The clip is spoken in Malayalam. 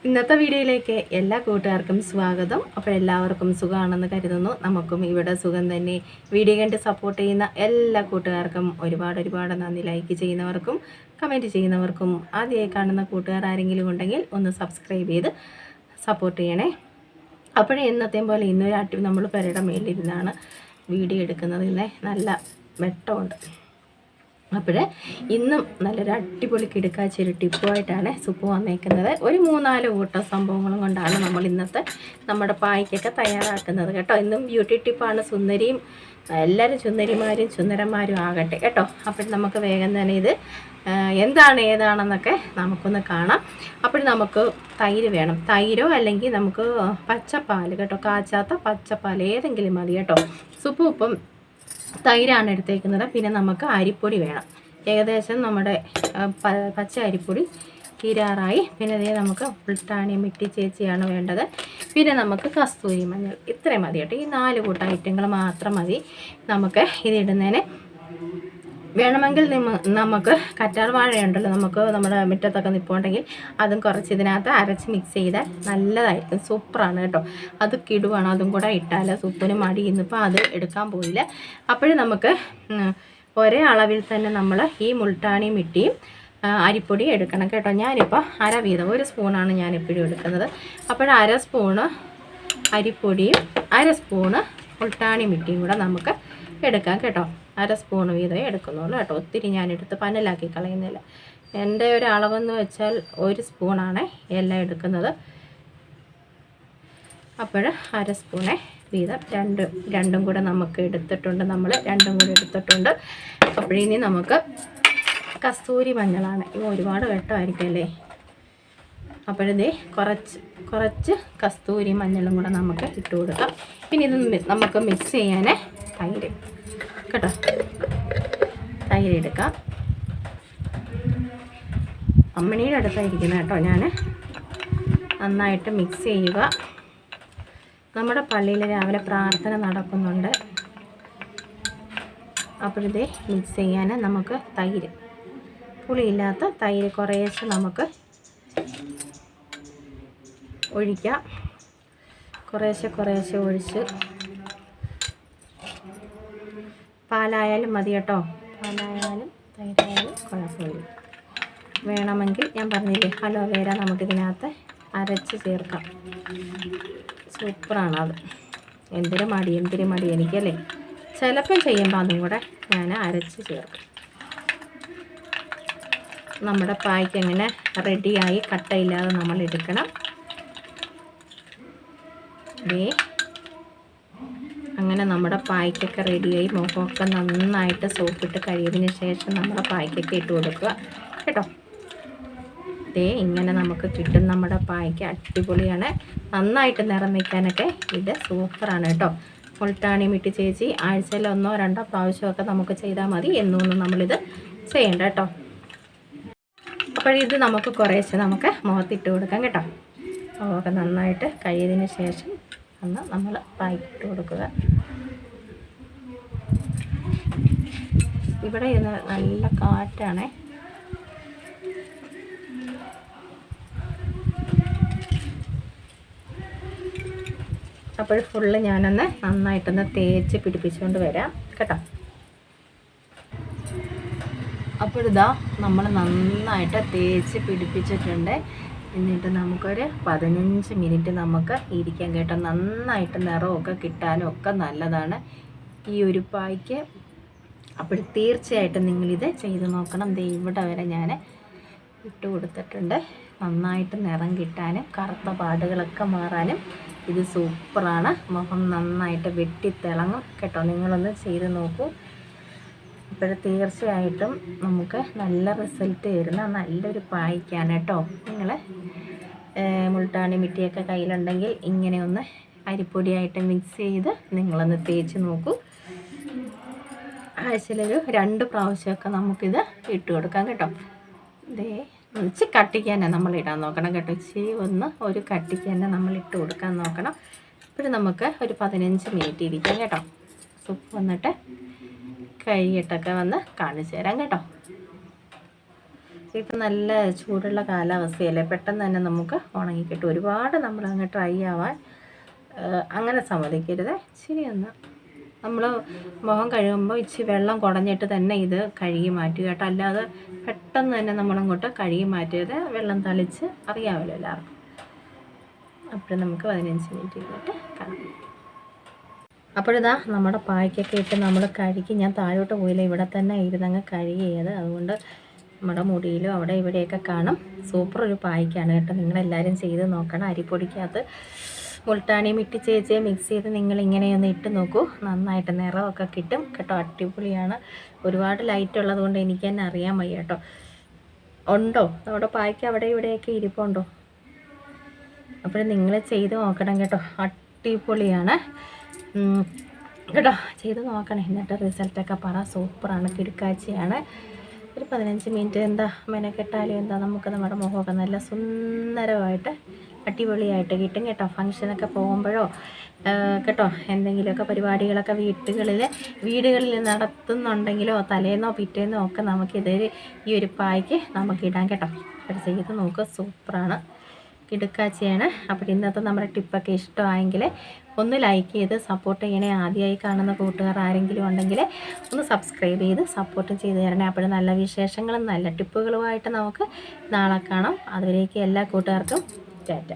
ഇന്നത്തെ വീഡിയോയിലേക്ക് എല്ലാ കൂട്ടുകാർക്കും സ്വാഗതം. അപ്പോൾ എല്ലാവർക്കും സുഖമാണെന്ന് കരുതുന്നു. നമുക്കും ഇവിടെ സുഖം തന്നെ. വീഡിയോ കണ്ട് സപ്പോർട്ട് ചെയ്യുന്ന എല്ലാ കൂട്ടുകാർക്കും ഒരുപാട് നന്ദി. ലൈക്ക് ചെയ്യുന്നവർക്കും കമൻറ്റ് ചെയ്യുന്നവർക്കും ആദ്യമായി കാണുന്ന കൂട്ടുകാർ ആരെങ്കിലും ഉണ്ടെങ്കിൽ ഒന്ന് സബ്സ്ക്രൈബ് ചെയ്ത് സപ്പോർട്ട് ചെയ്യണേ. അപ്പോഴേ എന്നത്തെയും പോലെ ഇന്നൊരു നമ്മൾ പെരയുടെ മേലിരുന്നാണ് വീഡിയോ എടുക്കുന്നത്. ഇന്നേ നല്ല വെട്ടമുണ്ട്. അപ്പോൾ ഇന്നും നല്ലൊരു അടിപൊളി കിടുക്കാച്ചൊരു ടിപ്പുമായിട്ടാണ് സുപ്പ് വന്നേക്കുന്നത്. ഒരു 3-4 കൂട്ടം സംഭവങ്ങളും കൊണ്ടാണ് നമ്മൾ ഇന്നത്തെ നമ്മുടെ പായ്ക്കൊക്കെ തയ്യാറാക്കുന്നത് കേട്ടോ. ഇന്നും ബ്യൂട്ടി ടിപ്പാണ്. സുന്ദരിയും എല്ലാവരും സുന്ദരിമാരും സുന്ദരന്മാരും ആകട്ടെ കേട്ടോ. അപ്പോൾ നമുക്ക് വേഗം തന്നെ ഇത് എന്താണ് ഏതാണെന്നൊക്കെ നമുക്കൊന്ന് കാണാം. അപ്പോൾ നമുക്ക് തൈര് വേണം. തൈരോ അല്ലെങ്കിൽ നമുക്ക് പച്ചപ്പാൽ കേട്ടോ, കാച്ചാത്ത പച്ചപ്പാൽ ഏതെങ്കിലും മതി കേട്ടോ. സുപ്പ് ഇപ്പം തൈരാണ് എടുത്തേക്കുന്നത്. പിന്നെ നമുക്ക് അരിപ്പൊടി വേണം. ഏകദേശം നമ്മുടെ പച്ച അരിപ്പൊടി തീരാറായി. പിന്നെ അതേ നമുക്ക് പുൽട്ടാണി മിട്ടി ചേച്ചിയാണ് വേണ്ടത്. പിന്നെ നമുക്ക് കസ്തൂരി മഞ്ഞൾ. ഇത്രയും മതി കേട്ടോ. ഈ 4 കൂട്ടം ഐറ്റങ്ങൾ മാത്രം മതി നമുക്ക് ഇതിടുന്നതിന്. വേണമെങ്കിൽ നമുക്ക് കറ്റാർ വാഴയുണ്ടല്ലോ, നമുക്ക് നമ്മുടെ മുറ്റത്തൊക്കെ നിൽപ്പുണ്ടെങ്കിൽ അതും കുറച്ച് ഇതിനകത്ത് അരച്ച് മിക്സ് ചെയ്താൽ നല്ലതായിരിക്കും. സൂപ്പറാണ് കേട്ടോ. അത് കിടുവാണ്. അതും കൂടെ ഇട്ടാൽ സൂപ്പിന് മടി. ഇന്നിപ്പോൾ അത് എടുക്കാൻ പോയില്ല. അപ്പോഴും നമുക്ക് ഒരേ അളവിൽ തന്നെ നമ്മൾ ഈ മുൾട്ടാണി മിട്ടിയും അരിപ്പൊടി എടുക്കണം കേട്ടോ. ഞാനിപ്പോൾ 1/2 വീതം 1 സ്പൂണാണ് ഞാനിപ്പോഴും എടുക്കുന്നത്. അപ്പോൾ 1/2 സ്പൂണ് അരിപ്പൊടിയും 1/2 സ്പൂണ് മുൾട്ടാണി മിട്ടിയും കൂടെ നമുക്ക് എടുക്കാം കേട്ടോ. 1/2 സ്പൂണ് വീതമേ എടുക്കുന്നുള്ളൂ കേട്ടോ. ഒത്തിരി ഞാനെടുത്ത് പന്നലാക്കി കളയുന്നില്ല. എൻ്റെ ഒരു അളവെന്ന് വെച്ചാൽ 1 സ്പൂണാണ് എല്ലാം എടുക്കുന്നത്. അപ്പോൾ 1/2 സ്പൂണേ വീതം രണ്ടും കൂടെ നമുക്ക് എടുത്തിട്ടുണ്ട്. നമ്മൾ രണ്ടും കൂടെ എടുത്തിട്ടുണ്ട്. അപ്പോഴിനി നമുക്ക് കസ്തൂരി മഞ്ഞളാണ്. ഇവ ഒരുപാട് വെട്ടമായിരിക്കും അല്ലേ. അപ്പോഴേ കുറച്ച് കസ്തൂരി മഞ്ഞളും കൂടെ നമുക്ക് ഇട്ട് കൊടുക്കാം. പിന്നെ ഇത് നമുക്ക് മിക്സ് ചെയ്യാൻ തൈര് കേട്ടോ. തൈര് എടുക്കാം. അമ്മണിയുടെ അടുത്തായിരിക്കുന്നത് കേട്ടോ. ഞാൻ നന്നായിട്ട് മിക്സ് ചെയ്യുക. നമ്മുടെ പള്ളിയിൽ രാവിലെ പ്രാർത്ഥന നടക്കുന്നുണ്ട്. അപ്പോഴത്തെ മിക്സ് ചെയ്യാൻ നമുക്ക് തൈര്, പുളിയില്ലാത്ത തൈര് കുറേശ്ശെ നമുക്ക് ഒഴിക്കാം. കുറേശ്ശെ ഒഴിച്ച് പാലായാലും മതി കേട്ടോ. പാലായാലും തൈരായാലും കുഴപ്പമില്ല. വേണമെങ്കിൽ ഞാൻ പറഞ്ഞില്ലേ അലോവേര നമുക്കിതിനകത്ത് അരച്ച് ചേർക്കാം. സൂപ്പറാണ് അത്. എന്തൊരു മടി എനിക്കല്ലേ. ചിലപ്പം ചെയ്യുമ്പോൾ അതും കൂടെ ഞാൻ അരച്ച് ചേർക്കും. നമ്മുടെ പായ്ക്ക് എങ്ങനെ റെഡിയായി കട്ടയില്ലാതെ നമ്മൾ എടുക്കണം. അങ്ങനെ നമ്മുടെ പായ്ക്കൊക്കെ റെഡിയായി. മുഖമൊക്കെ നന്നായിട്ട് സോപ്പിട്ട് കഴിയതിന് ശേഷം നമ്മുടെ പായ്ക്കൊക്കെ ഇട്ട് കൊടുക്കുക കേട്ടോ. ഇങ്ങനെ നമുക്ക് കിട്ടും നമ്മുടെ പായ്ക്ക്. അടിപൊളിയാണ്. നന്നായിട്ട് നിറം വയ്ക്കാനൊക്കെ ഇത് സൂപ്പറാണ് കേട്ടോ. മുൾട്ടാണി മിട്ടി ചേച്ചി ആഴ്ചയിൽ 1-2 പ്രാവശ്യമൊക്കെ നമുക്ക് ചെയ്താൽ മതി. എന്നൊന്നും നമ്മളിത് ചെയ്യണ്ട കേട്ടോ. അപ്പോഴിത് നമുക്ക് കുറേശ്ശെ നമുക്ക് മുഖത്തിട്ട് കൊടുക്കാം കേട്ടോ. മുഖമൊക്കെ നന്നായിട്ട് കഴിയതിന് ശേഷം നമ്മൾ പായ്ക്കിട്ട് കൊടുക്കുക. ഇവിടെ ഇരുന്ന് നല്ല കാറ്റാണേ. അപ്പോൾ ഫുള്ള് ഞാനൊന്ന് നന്നായിട്ടൊന്ന് തേച്ച് പിടിപ്പിച്ചുകൊണ്ട് വരാം കേട്ടോ. അപ്പോഴിതാ നമ്മൾ നന്നായിട്ട് തേച്ച് പിടിപ്പിച്ചിട്ടുണ്ട്. എന്നിട്ട് നമുക്കൊരു 15 മിനിറ്റ് നമുക്ക് ഇരിക്കാം കേട്ടോ. നന്നായിട്ട് നിറമൊക്കെ കിട്ടാനും ഒക്കെ നല്ലതാണ് ഈ ഒരു പായ്ക്ക്. അപ്പോൾ തീർച്ചയായിട്ടും നിങ്ങളിത് ചെയ്ത് നോക്കണം. ഇവിടെ വരെ ഞാൻ ഇട്ട് കൊടുത്തിട്ടുണ്ട്. നന്നായിട്ട് നിറം കിട്ടാനും കറുത്ത പാടുകളൊക്കെ മാറാനും ഇത് സൂപ്പറാണ്. മുഖം നന്നായിട്ട് വെട്ടിത്തിളങ്ങും കേട്ടോ. നിങ്ങളൊന്ന് ചെയ്ത് നോക്കൂ. അപ്പോൾ തീർച്ചയായിട്ടും നമുക്ക് നല്ല റിസൾട്ട് വരുന്ന നല്ലൊരു പായ്ക്കാണ് കേട്ടോ. നിങ്ങൾ മുൾട്ടാണി മിട്ടിയൊക്കെ കയ്യിലുണ്ടെങ്കിൽ ഇങ്ങനെ ഒന്ന് അരിപ്പൊടിയായിട്ട് മിക്സ് ചെയ്ത് നിങ്ങളൊന്ന് തേച്ച് നോക്കൂ. ആഴ്ചയിലൊരു 2 പ്രാവശ്യമൊക്കെ നമുക്കിത് ഇട്ട് കൊടുക്കാം കേട്ടോ. ഇച്ചിരി കട്ടിക്ക് തന്നെ നമ്മൾ ഇടാൻ നോക്കണം കേട്ടോ. ഇച്ചിരി ഒരു കട്ടിക്ക് തന്നെ നമ്മൾ ഇട്ട് കൊടുക്കാൻ നോക്കണം. അപ്പോൾ നമുക്ക് ഒരു 15 മിനിറ്റ് ഇരിക്കാം കേട്ടോ. സൂപ്പ് വന്നിട്ട് കഴുകിയിട്ടൊക്കെ വന്ന് കാണിച്ചു തരാം കേട്ടോ. ഇപ്പം നല്ല ചൂടുള്ള കാലാവസ്ഥയല്ലേ, പെട്ടെന്ന് തന്നെ നമുക്ക് ഉണങ്ങി കിട്ടും. ഒരുപാട് നമ്മളങ്ങ് ഡ്രൈ ആവാൻ അങ്ങനെ സമ്മതിക്കരുത്. ഇച്ചിരി ഒന്ന് നമ്മൾ മുഖം കഴുകുമ്പോൾ ഇച്ചിരി വെള്ളം കുടഞ്ഞിട്ട് തന്നെ ഇത് കഴുകി മാറ്റുക കേട്ടോ. അല്ലാതെ പെട്ടെന്ന് തന്നെ നമ്മളങ്ങോട്ട് കഴുകി മാറ്റിയത് വെള്ളം തളിച്ച് അറിയാമല്ലോ എല്ലാവർക്കും. അപ്പോൾ നമുക്ക് 15 മിനിറ്റ് ഇരുന്നിട്ട് കാണാം. അപ്പോഴിതാ നമ്മുടെ പായ്ക്കൊക്കെ ഇട്ട് നമ്മൾ കഴുകി, ഞാൻ താഴോട്ട് പോയില്ല, ഇവിടെ തന്നെ ഇരുന്നങ്ങ് കഴുകിയത്. അതുകൊണ്ട് നമ്മുടെ മുടിയിലും അവിടെ ഇവിടെയൊക്കെ കാണും. സൂപ്പർ ഒരു പായ്ക്കാണ് കേട്ടോ. നിങ്ങളെല്ലാവരും ചെയ്ത് നോക്കണം. അരിപ്പൊടിക്കകത്ത് മുൾട്ടാണി മിട്ടി ചേച്ചിയെ മിക്സ് ചെയ്ത് നിങ്ങളിങ്ങനെയൊന്ന് ഇട്ട് നോക്കൂ. നന്നായിട്ട് നിറമൊക്കെ കിട്ടും കേട്ടോ. അടിപൊളിയാണ്. ഒരുപാട് ലൈറ്റ് ഉള്ളത് കൊണ്ട് എനിക്ക് തന്നെ അറിയാൻ വയ്യ കേട്ടോ. ഉണ്ടോ നമ്മുടെ പായ്ക്ക് അവിടെ ഇവിടെയൊക്കെ ഇരിപ്പുണ്ടോ? അപ്പോൾ നിങ്ങൾ ചെയ്ത് നോക്കണം കേട്ടോ. അടിപൊളിയാണ് കേട്ടോ. ചെയ്ത് നോക്കണേ, എന്നിട്ട് റിസൾട്ടൊക്കെ പറ. സൂപ്പറാണ്, കിടുക്കാഴ്ചയാണ്. ഒരു 15 മിനിറ്റ് എന്താ മെനക്കെട്ടാലും എന്താ, നമുക്ക് നമ്മുടെ മുഖമൊക്കെ നല്ല സുന്ദരമായിട്ട് അടിപൊളിയായിട്ട് കിട്ടും കേട്ടോ. ഫങ്ഷനൊക്കെ പോകുമ്പോഴോ കേട്ടോ, എന്തെങ്കിലുമൊക്കെ പരിപാടികളൊക്കെ വീടുകളിൽ നടത്തുന്നുണ്ടെങ്കിലോ തലേന്നോ പിറ്റേന്നോ ഒക്കെ നമുക്കിത് ഈ ഒരു പായ്ക്ക് നമുക്കിടാം കേട്ടോ. അപ്പോൾ ചെയ്ത് നോക്കുക, സൂപ്പറാണ്, കിടുക്കാഴ്ചയാണ്. അപ്പോൾ ഇന്നത്തെ നമ്മുടെ ടിപ്പൊക്കെ ഇഷ്ടമായെങ്കിൽ ഒന്ന് ലൈക്ക് ചെയ്ത് സപ്പോർട്ട് ചെയ്യണേ. ആദ്യമായി കാണുന്ന കൂട്ടുകാർ ആരെങ്കിലും ഉണ്ടെങ്കിൽ ഒന്ന് സബ്സ്ക്രൈബ് ചെയ്ത് സപ്പോർട്ട് ചെയ്ത് തരണേ. അപ്പോൾ നല്ല വിശേഷങ്ങളും നല്ല ടിപ്പുകളുമായിട്ട് നമുക്ക് നാളെ കാണാം. അതുവരേക്കും എല്ലാ കൂട്ടുകാർക്കും ടാറ്റ.